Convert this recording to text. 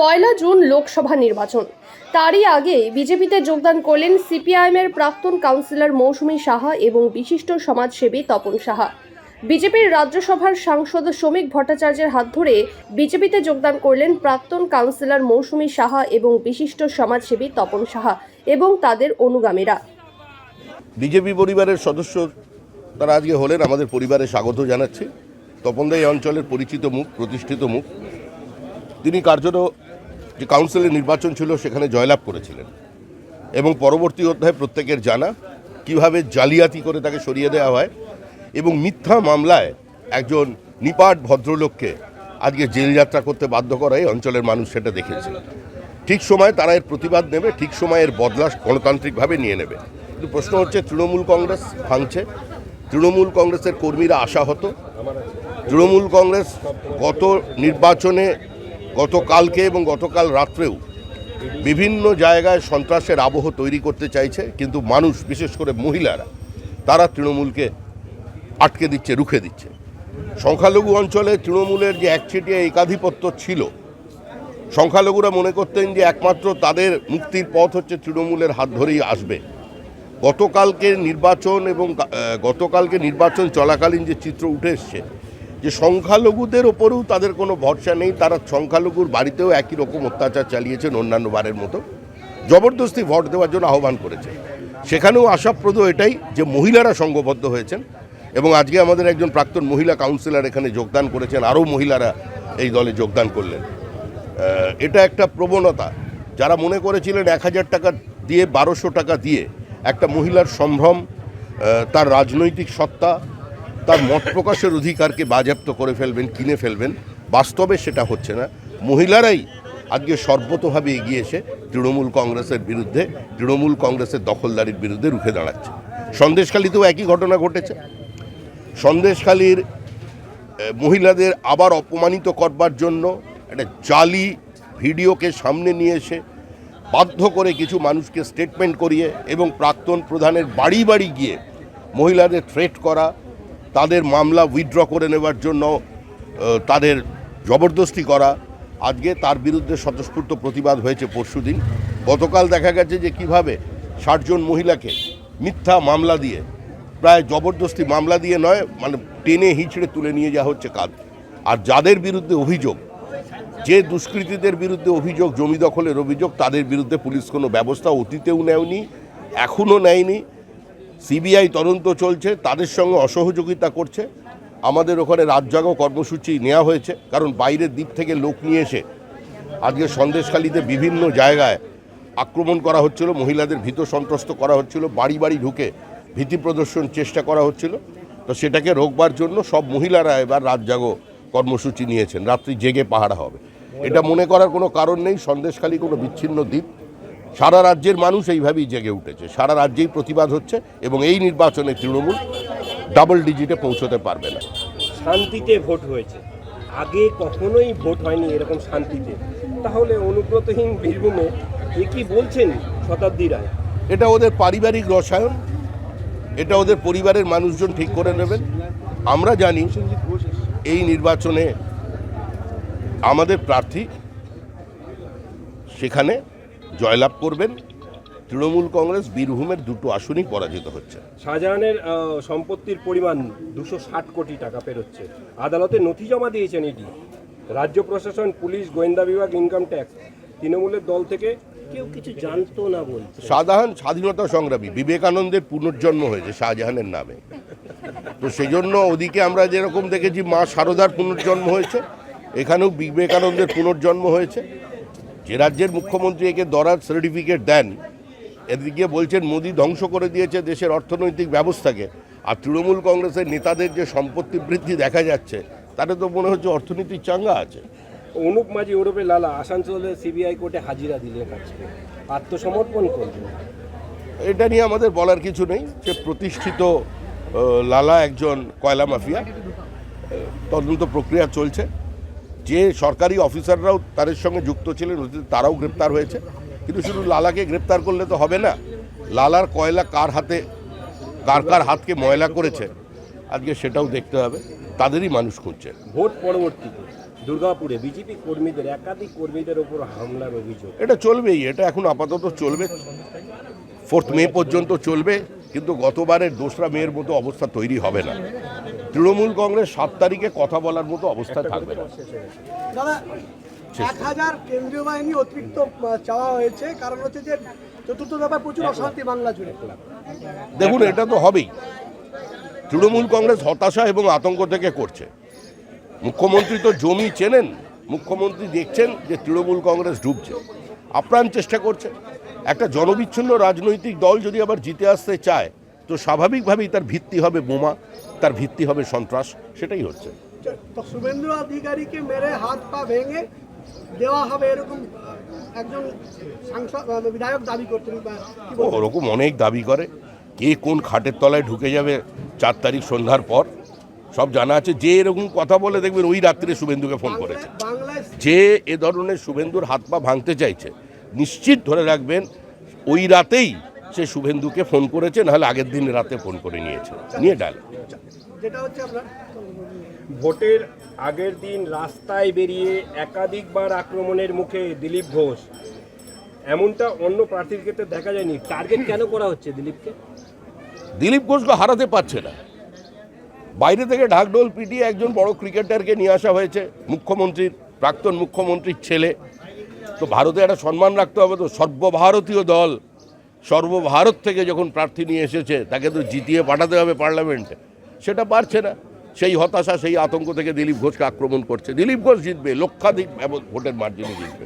পয়লা June Lok Sabha নির্বাচন, তারই আগে বিজেপিতে যোগদান করলেন সিপিআইএমের প্রাক্তন কাউন্সিলর মৌসুমী সাহা এবং বিশিষ্ট সমাজসেবী তপন সাহা। বিজেপির রাজ্যসভার সাংসদ শ্রমিক ভট্টাচার্যের হাত ধরে বিজেপিতে যোগদান করলেন প্রাক্তন কাউন্সিলর মৌসুমী সাহা এবং বিশিষ্ট সমাজসেবী তপন সাহা এবং তাদের অনুগামীরা। বিজেপি পরিবারের সদস্য তারা আজকে হলেন, আমাদের পরিবারে স্বাগত জানাচ্ছি। তপনদা এই অঞ্চলের পরিচিত মুখ, প্রতিষ্ঠিত মুখ। তিনি কার্যত যে কাউন্সিলের নির্বাচন ছিল সেখানে জয়লাভ করেছিলেন এবং পরবর্তী অধ্যায়ে প্রত্যেকের জানা কিভাবে জালিয়াতি করে তাকে সরিয়ে দেওয়া হয় এবং মিথ্যা মামলায় একজন নিপাট ভদ্রলোককে আজকে জেল যাত্রা করতে বাধ্য করা এই অঞ্চলের মানুষ সেটা দেখেছে। ঠিক সময় তারা এর প্রতিবাদ নেবে, ঠিক সময় এর বদলা গণতান্ত্রিকভাবে নিয়ে নেবে। কিন্তু প্রশ্ন হচ্ছে, তৃণমূল কংগ্রেস ভাঙছে, তৃণমূল কংগ্রেসের কর্মীরা আশাহত। তৃণমূল কংগ্রেস গত নির্বাচনে গতকালকে এবং গতকাল রাত্রেও বিভিন্ন জায়গায় সন্ত্রাসের আবহ তৈরি করতে চাইছে, কিন্তু মানুষ, বিশেষ করে মহিলারা, তারা তৃণমূলকে আটকে দিচ্ছে, রুখে দিচ্ছে। সংখ্যালঘু অঞ্চলে তৃণমূলের যে একচেটিয়া একাধিপত্য ছিল, সংখ্যালঘুরা মনে করতেন যে একমাত্র তাদের মুক্তির পথ হচ্ছে তৃণমূলের হাত ধরেই আসবে। গতকালকে নির্বাচন চলাকালীন যে চিত্র উঠে এসছে, যে সংখ্যালঘুদের ওপরেও তাদের কোনো ভরসা নেই, তারা সংখ্যালঘুর বাড়িতেও একই রকম অত্যাচার চালিয়েছেন অন্যান্য বারের মতো, জবরদস্তি ভোট দেওয়ার জন্য আহ্বান করেছে। সেখানেও আশাপ্রদ এটাই যে মহিলারা সংঘবদ্ধ হয়েছেন এবং আজকে আমাদের একজন প্রাক্তন মহিলা কাউন্সিলর এখানে যোগদান করেছেন, আরও মহিলারা এই দলে যোগদান করলেন। এটা একটা প্রবণতা। যারা মনে করেছিলেন 1000 টাকা দিয়ে, 1200 টাকা দিয়ে একটা মহিলার সম্ভ্রম, তার রাজনৈতিক সত্তা, তার মত প্রকাশের অধিকারকে বাজেয়াপ্ত করে ফেলবেন, কিনে ফেলবেন, বাস্তবে সেটা হচ্ছে না। মহিলারাই আজকে সর্বতোভাবে এগিয়ে এসে তৃণমূল কংগ্রেসের বিরুদ্ধে, তৃণমূল কংগ্রেসের দখলদারির বিরুদ্ধে রুখে দাঁড়াচ্ছে। সন্দেশখালীতেও একই ঘটনা ঘটেছে। সন্দেশখালীর মহিলাদের আবার অপমানিত করবার জন্য একটা জালি ভিডিওকে সামনে নিয়ে এসে বাধ্য করে কিছু মানুষকে স্টেটমেন্ট করিয়ে এবং প্রাক্তন প্রধানের বাড়ি বাড়ি গিয়ে মহিলাদের থ্রেট করা, তাদের মামলা উইথড্র করে নেবার জন্য তাদের জবরদস্তি করা, আজকে তার বিরুদ্ধে স্বতঃস্ফূর্ত প্রতিবাদ হয়েছে পরশুদিন। গতকাল দেখা গেছে যে কিভাবে 60 জন মহিলাকে মিথ্যা মামলা দিয়ে, প্রায় জবরদস্তি মামলা দিয়ে নয়, মানে টেনে হিঁচড়ে তুলে নিয়ে যাওয়া হচ্ছে কাজ। আর যাদের বিরুদ্ধে অভিযোগ, যে দুষ্কৃতীদের বিরুদ্ধে অভিযোগ, জমি দখলের অভিযোগ, তাদের বিরুদ্ধে পুলিশ কোনো ব্যবস্থা অতীতেও নেয়নি, এখনও নেয়নি। সিবিআই তদন্ত চলছে, তাদের সঙ্গে অসহযোগিতা করছে। আমাদের ওখানে রাত জাগো কর্মসূচি নেওয়া হয়েছে, কারণ বাইরের দ্বীপ থেকে লোক নিয়ে এসে আজকে সন্দেশখালীতে বিভিন্ন জায়গায় আক্রমণ করা হচ্ছিল, মহিলাদের ভীত সন্ত্রস্ত করা হচ্ছিল, বাড়ি বাড়ি ঢুকে ভীতি প্রদর্শন চেষ্টা করা হচ্ছিল। তো সেটাকে রোকবার জন্য সব মহিলারা এবার রাত জাগো কর্মসূচি নিয়েছেন, রাত্রি জেগে পাহারা হবে। এটা মনে করার কোনো কারণ নেই, সন্দেশখালী কোনো বিচ্ছিন্ন দ্বীপ। সারা রাজ্যের মানুষ এইভাবেই জেগে উঠেছে, সারা রাজ্যেই প্রতিবাদ হচ্ছে এবং এই নির্বাচনে তৃণমূল ডাবল ডিজিটে পৌঁছতে পারবে না। শান্তিতে ভোট হয়েছে, আগে কখনোই ভোট হয়নি এরকম শান্তিতে। তাহলে অনুব্রতহীন বীরভূমে এ কি বলছেন শতাব্দী রায়? এটা ওদের পারিবারিক রসায়ন, এটা ওদের পরিবারের মানুষজন ঠিক করে নেবেন। আমরা জানি এই নির্বাচনে আমাদের প্রার্থী সেখানে জয়লাভ করবেন। তৃণমূল কংগ্রেস বীরভূমের 2টো আসনই পরাজিত হচ্ছে। শাহজাহানের সম্পত্তির পরিমাণ 260 কোটি টাকা পেরোচ্ছে। আদালতে নথি জমা দিয়েছেন ইডি, রাজ্য প্রশাসন, পুলিশ, গোয়েন্দা বিভাগ, ইনকাম ট্যাক্স। তৃণমূলের দল থেকে কেউ কিছু জানতো না বলছে। শাহজাহান স্বাধীনতা সংগ্রামী, বিবেকানন্দের পুনর্জন্ম হয়েছে শাহজাহানের নামে। তো সেই জন্য ওদিকে আমরা যেরকম দেখেছি মা শারদার পুনর্জন্ম হয়েছে, এখানেও বিবেকানন্দের পুনর্জন্ম হয়েছে। যে রাজ্যের মুখ্যমন্ত্রী একে দরাজ সার্টিফিকেট দেন, এদিকে বলছেন মোদি ধ্বংস করে দিয়েছে দেশের অর্থনৈতিক ব্যবস্থাকে, আর তৃণমূল কংগ্রেসের নেতাদের যে সম্পত্তি বৃদ্ধি দেখা যাচ্ছে, তাতে তো মনে হচ্ছে অর্থনীতির চাঙ্গা আছে। অনুপ মাঝি ওরফে লালা আসানসোলে সিবিআই কোর্টে হাজিরা দিলেন, আজকে আত্মসমর্পণ করলেন। এটা নিয়ে আমাদের বলার কিছু নেই। সে প্রতিষ্ঠিত লালা একজন কয়লা মাফিয়া, তদন্ত প্রক্রিয়া চলছে। যে সরকারি অফিসাররাও তাদের সঙ্গে যুক্ত ছিলেন তারাও গ্রেপ্তার হয়েছে। কিন্তু শুধু লালাকে গ্রেপ্তার করলে তো হবে না, লালার কয়লা কার হাতকে ময়লা করেছে আজকে সেটাও দেখতে হবে, তাদেরই মানুষ খুঁজছে। ভোট পরবর্তীতে দুর্গাপুরে বিজেপি কর্মীদের একাধিক কর্মীদের ওপর হামলার অভিযোগ। এটা চলবেই, এটা এখন আপাতত চলবে, 4 মে পর্যন্ত চলবে, কিন্তু গতবারের 2রা মের মতো অবস্থা তৈরি হবে না। তৃণমূল কংগ্রেস 7 তারিখে কথা বলার মতো অবস্থা থাকবে না। দাদা 1000 কেন্দ্রীয় বাহিনী অতিরিক্ত চাওয়া হয়েছে, কারণ হচ্ছে যে চতুর্থ দফায় প্রচুর অশান্তি বাংলা জুড়ে। দেখুন, এটা তো হবেই। তৃণমূল কংগ্রেস হতাশা এবং আতঙ্ক থেকে করছে। মুখ্যমন্ত্রী তো জমি চেনেন, মুখ্যমন্ত্রী দেখছেন যে তৃণমূল কংগ্রেস ডুবছে, আপ্রাণ চেষ্টা করছে। একটা জনবিচ্ছিন্ন রাজনৈতিক দল যদি আবার জিতে আসতে চায়, তো স্বাভাবিকভাবেই তার ভিত্তি হবে বোমা, তার ভিত্তি হবে সন্ত্রাস, সেটাই হচ্ছে। তো শুভেন্দু অধিকারীকে মেরে হাত পা ভেঙে দেওয়া হবে এরকম একজন সাংসদ বিধায়ক দাবি করছেন। ওরকম অনেক দাবি করে, কে কোন খাটের তলায় ঢুকে যাবে 4 তারিখ সন্ধ্যার পর সব জানা আছে। যে এরকম কথা বলে দেখবেন ওই রাত্রে শুভেন্দুকে ফোন করেছে। যে এ ধরনের শুভেন্দুর হাত পা ভাঙতে চাইছে, নিশ্চিত ধরে রাখবেন ওই রাতেই সে শুভেন্দুকে ফোন করেছে, নাহলে আগের দিন রাতে ফোন করে নিয়েছে, নিয়ে ডাল। যেটা হচ্ছে আপনার ভোটের আগের দিন রাস্তায় বেরিয়ে একাধিকবার আক্রমণের মুখে দিলীপ ঘোষ, এমনটা অন্য প্রার্থীর ক্ষেত্রে দেখা যায়নি। টার্গেট কেন করা হচ্ছে দিলীপকে? দিলীপ ঘোষকে হারাতে পারছে না। বাইরে থেকে ঢাকঢোল পিটিয়ে একজন বড় ক্রিকেটারকে নিয়ে আসা হয়েছে, মুখ্যমন্ত্রীর, প্রাক্তন মুখ্যমন্ত্রীর ছেলে। তো ভারতে একটা সম্মান রাখতে হবে। তো সর্বভারতীয় দল, সর্বভারত থেকে যখন প্রার্থী নিয়ে এসেছে, তাকে তো জিতিয়ে পাঠাতে হবে পার্লামেন্টে, সেটা পারছে না। সেই হতাশা, সেই আতঙ্ক থেকে দিলীপ ঘোষকে আক্রমণ করছে। দিলীপ ঘোষ জিতবে, লক্ষাধিক ভোটের মার্জিনে জিতবে।